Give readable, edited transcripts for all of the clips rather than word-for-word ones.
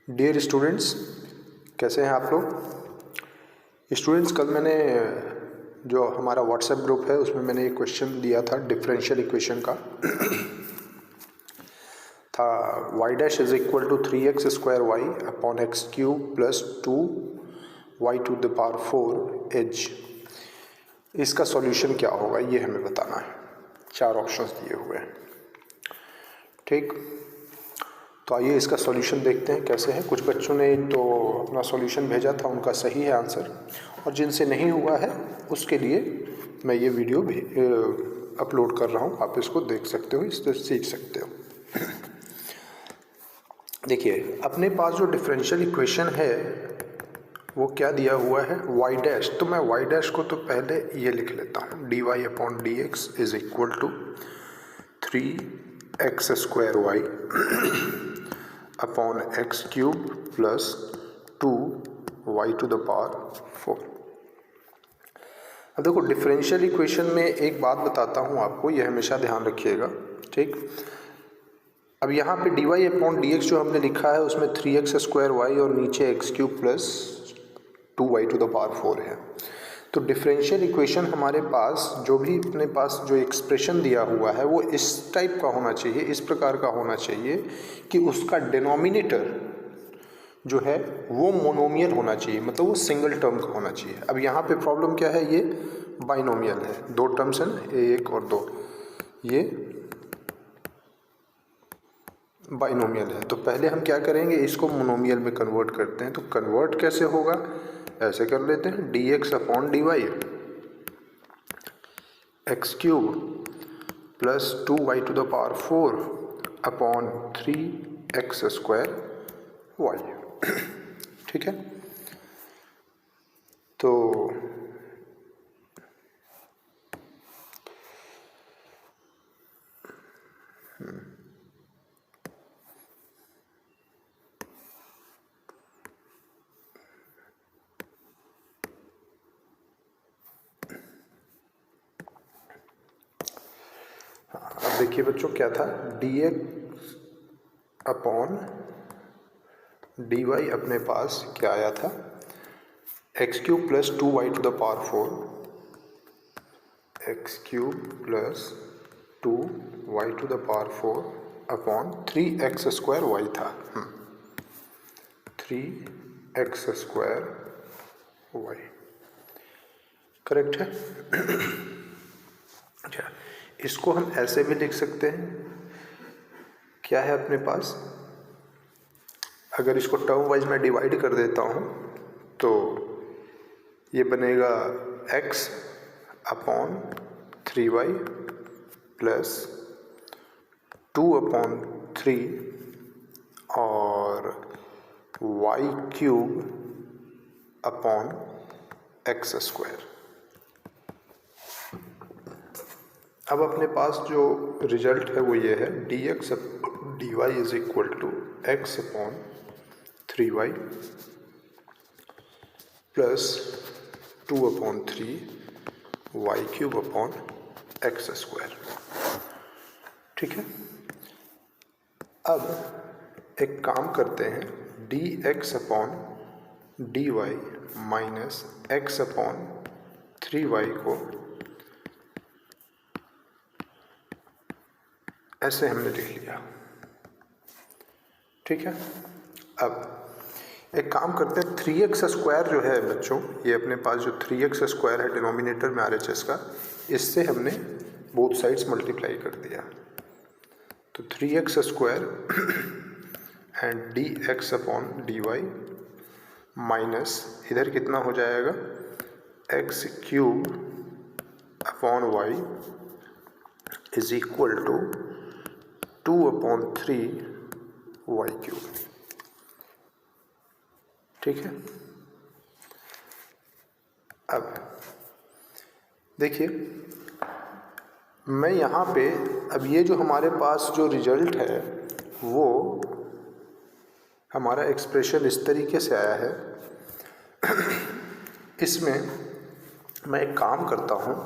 Dear students, कैसे हैं आप लोग। स्टूडेंट्स, कल मैंने जो हमारा व्हाट्सएप ग्रुप है उसमें मैंने एक क्वेश्चन दिया था डिफरेंशियल इक्वेशन का था y dash is equal to 3x square y upon x cube plus 2y to the power 4 as. इसका सॉल्यूशन क्या होगा ये हमें बताना है। 4 ऑप्शंस दिए हुए हैं, ठीक। तो आइए इसका सॉल्यूशन देखते हैं कैसे है। कुछ बच्चों ने तो अपना सॉल्यूशन भेजा था, उनका सही है आंसर, और जिनसे नहीं हुआ है उसके लिए मैं ये वीडियो भी अपलोड कर रहा हूँ। आप इसको देख सकते हो, इससे सीख सकते हो। देखिए, अपने पास जो डिफरेंशियल इक्वेशन है वो क्या दिया हुआ है, y डैश। तो मैं y डैश को तो पहले ये लिख लेता हूँ, dy upon d x is equal to 3x square y upon x cube plus 2y to the power 4। अब देखो, डिफरेंशियल इक्वेशन में एक बात बताता हूँ आपको, ये हमेशा ध्यान रखिएगा, ठीक। अब यहाँ पे dy अपॉन डी एक्स जो हमने लिखा है उसमें 3x स्क्वायर वाई और नीचे x cube plus 2y to the power 4 है। तो डिफरेंशियल इक्वेशन हमारे पास जो भी अपने पास जो एक्सप्रेशन दिया हुआ है वो इस टाइप का होना चाहिए, इस प्रकार का होना चाहिए कि उसका डिनोमिनेटर जो है वो मोनोमियल होना चाहिए, मतलब वो सिंगल टर्म का होना चाहिए। अब यहाँ पे प्रॉब्लम क्या है, ये बाइनोमियल है, 2 टर्म्स है ना, 1 और 2, ये बाइनोमियल है। तो पहले हम क्या करेंगे, इसको मोनोमियल में कन्वर्ट करते हैं। तो कन्वर्ट कैसे होगा, ऐसे कर लेते हैं, d x upon d y x cube plus 2y to the power 4 upon 3x square y. ठीक है। तो अब देखिए बच्चों, क्या था, d x upon d y अपने पास क्या आया था, x cube plus 2y to the power 4, x cube plus 2y to the power 4 upon 3x square y था, 3x स्क्वायर वाई, करेक्ट है। अच्छा, इसको हम ऐसे भी लिख सकते हैं, क्या है अपने पास, अगर इसको टर्म वाइज मैं डिवाइड कर देता हूँ तो ये बनेगा x upon 3y plus 2 upon 3 और y cube upon x square. अब अपने पास जो रिजल्ट है वो ये है, d x d y is equal to x upon 3y plus 2 upon 3 y cube upon x square. ठीक है। अब एक काम करते हैं, d x upon d y minus x upon 3y को ऐसे हमने लिख लिया, ठीक है। अब एक काम करते हैं, 3x स्क्वायर जो है बच्चों, ये अपने पास जो 3x स्क्वायर है डिनोमिनेटर में RHS का, इससे हमने बोथ साइड्स मल्टीप्लाई कर दिया। तो 3x square and d x upon d y minus इधर कितना हो जाएगा, x cube upon y is equal to 2 upon 3 y cube. ठीक है। अब देखिए, मैं यहाँ पे, अब ये जो हमारे पास जो रिजल्ट है वो हमारा एक्सप्रेशन इस तरीके से आया है। इसमें मैं एक काम करता हूँ,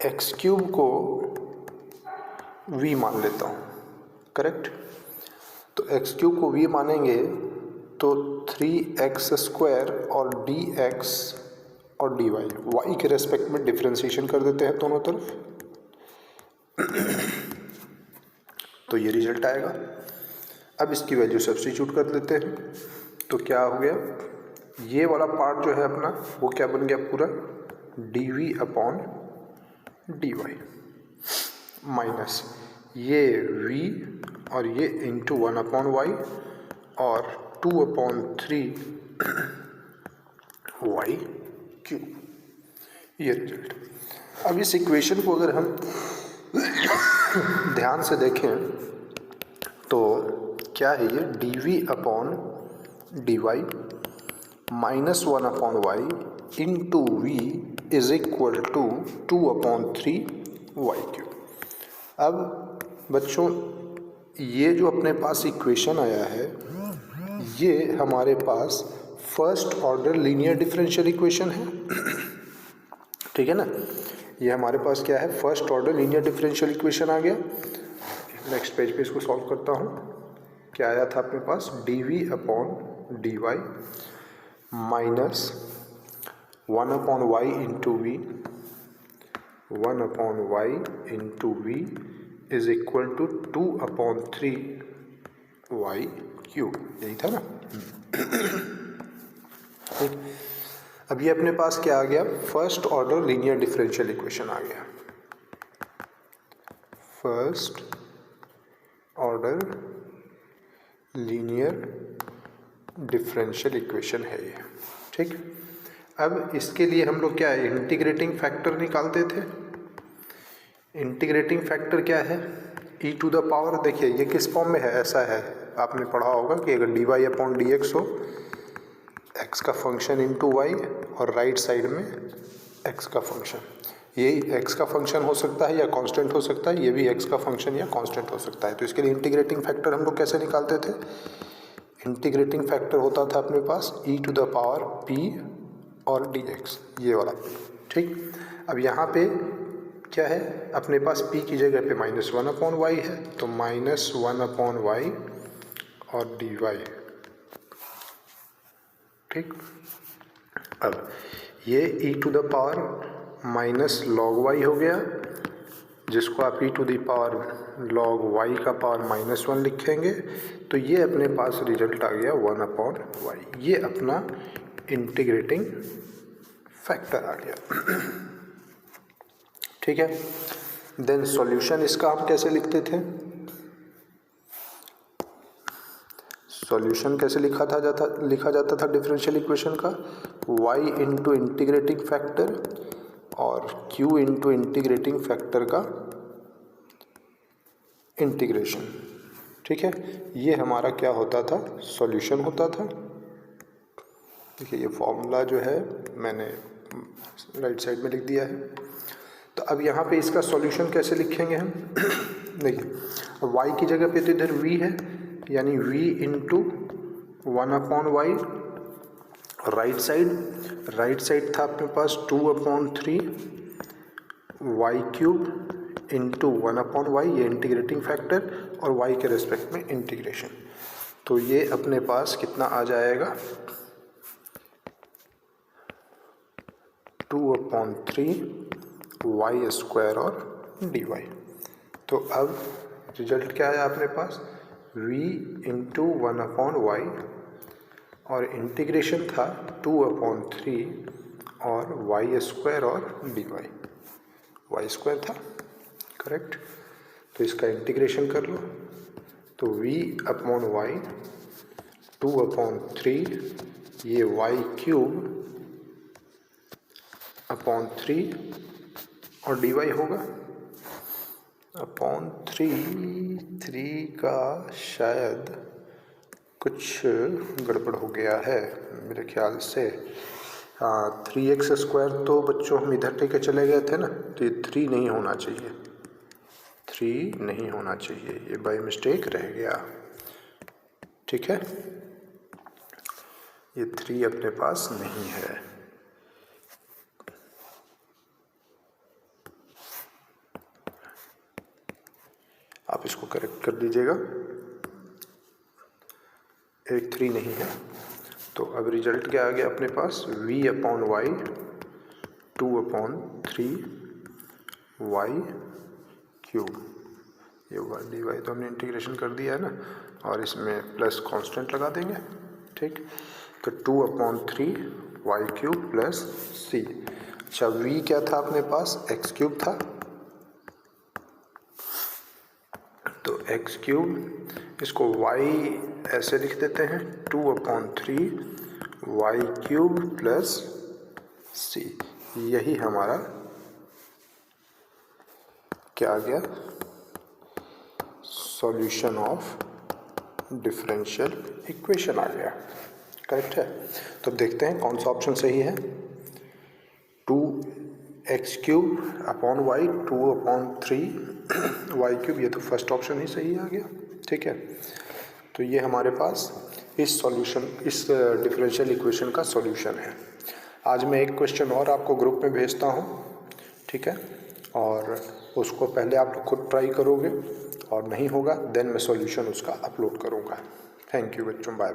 एक्स क्यूब को v मान लेता हूँ, करेक्ट। तो एक्स क्यूब को वी मानेंगे तो 3x² और dx और dy y के रेस्पेक्ट में डिफ्रेंशिएशन कर देते हैं दोनों तरफ, तो ये रिजल्ट आएगा। अब इसकी वैल्यू सब्स्टिट्यूट कर देते हैं, तो क्या हो गया, ये वाला पार्ट जो है अपना वो क्या बन गया पूरा dv अपॉन dy माइनस ये v और ये इंटू 1 अपॉन वाई और 2/3 वाई क्यूब, ये रिजल्ट। अब इस इक्वेशन को अगर हम ध्यान से देखें तो क्या है ये dv upon dy minus 1 upon y into v is equal to 2/3 y cube. अब बच्चों ये जो अपने पास इक्वेशन आया है ये हमारे पास first order linear differential equation है, ठीक है ना। ये हमारे पास क्या है, first order linear differential equation आ गया। नेक्स्ट पेज पे इसको सॉल्व करता हूँ। क्या आया था अपने पास, dv upon dy minus 1 upon y into v, 1 upon y into v is equal to 2/3 y cube, यही था ना। ठीक, अब ये अपने पास क्या आ गया, first order linear differential equation आ गया। First order linear differential equation है ये, ठीक। अब इसके लिए हम लोग क्या है, इंटीग्रेटिंग फैक्टर निकालते थे। इंटीग्रेटिंग फैक्टर क्या है, e टू द पावर, देखिए ये किस फॉर्म में है, ऐसा है, आपने पढ़ा होगा कि अगर dy अपॉन dx हो, x का फंक्शन इंटू वाई और राइट साइड में x का फंक्शन, ये x का फंक्शन हो सकता है या कांस्टेंट हो सकता है, ये भी x का फंक्शन या कांस्टेंट हो सकता है। तो इसके लिए इंटीग्रेटिंग फैक्टर हम लोग कैसे निकालते थे, इंटीग्रेटिंग फैक्टर होता था अपने पास e to the power p और dx, ये वाला, ठीक। अब यहाँ पे क्या है, अपने पास p की जगह पे -1 अपॉन वाई है, तो -1 अपॉन वाई और dy, ठीक। अब ये e to the power minus log y हो गया, जिसको आप e to the power log y का पावर -1 लिखेंगे, तो ये अपने पास रिजल्ट आ गया 1 अपॉन वाई, ये अपना इंटीग्रेटिंग फैक्टर आ गया, ठीक है। देन सॉल्यूशन इसका हम कैसे लिखते थे, सॉल्यूशन कैसे लिखा जाता था डिफरेंशियल इक्वेशन का, y इंटू इंटीग्रेटिंग फैक्टर और q इंटू इंटीग्रेटिंग फैक्टर का इंटीग्रेशन, ठीक है। ये हमारा क्या होता था, सॉल्यूशन होता था। देखिए ये फॉर्मूला जो है मैंने राइट साइड में लिख दिया है। तो अब यहाँ पे इसका सॉल्यूशन कैसे लिखेंगे हम देखिए, y की जगह पे तो इधर v है, यानी v into 1 upon y, right side था अपने पास 2/3 y cube into 1 upon y, ये इंटीग्रेटिंग फैक्टर और y के रेस्पेक्ट में इंटीग्रेशन। तो ये अपने पास कितना आ जाएगा, 2/3 वाई स्क्वायर और dy। तो अब रिजल्ट क्या आया अपने पास, v इंटू 1 अपॉन वाई और इंटीग्रेशन था 2/3 और वाई स्क्वायर और dy, वाई स्क्वायर था, करेक्ट। तो इसका इंटीग्रेशन कर लो, तो v अपॉन वाई 2/3 ये वाई क्यूब अपॉन 3 और dy होगा अपॉन 3 का शायद कुछ गड़बड़ हो गया है मेरे ख्याल से। 3x² तो बच्चों हम इधर लेके चले गए थे ना, तो ये 3 नहीं होना चाहिए, 3 नहीं होना चाहिए, ये बाय मिस्टेक रह गया, ठीक है। ये 3 अपने पास नहीं है। आप इसको करेक्ट कर दीजिएगा। 83 नहीं है। तो अब रिजल्ट क्या आ गया अपने पास, v/y 2/3 y क्यूब, ये होगा dy। तो हमने इंटीग्रेशन कर दिया है ना, और इसमें प्लस कांस्टेंट लगा देंगे, ठीक। तो 2/3 y क्यूब प्लस c। अच्छा v क्या था अपने पास, x क्यूब था, तो x क्यूब, इसको y ऐसे लिख देते हैं 2/3 y क्यूब प्लस c। यही हमारा क्या आ गया, सॉल्यूशन ऑफ डिफरेंशियल इक्वेशन आ गया। करेक्ट है। तो देखते हैं कौन सा ऑप्शन सही है। 2x cube upon y 2/3 y cube, ये तो फर्स्ट ऑप्शन ही सही आ गया, ठीक है। तो ये हमारे पास इस डिफरेंशियल इक्वेशन का सॉल्यूशन है। आज मैं एक क्वेश्चन और आपको ग्रुप में भेजता हूँ, ठीक है, और उसको पहले आप लोग खुद ट्राई करोगे, और नहीं होगा देन मैं सॉल्यूशन उसका अपलोड करूँगा। थैंक यू बच्चों, बाय।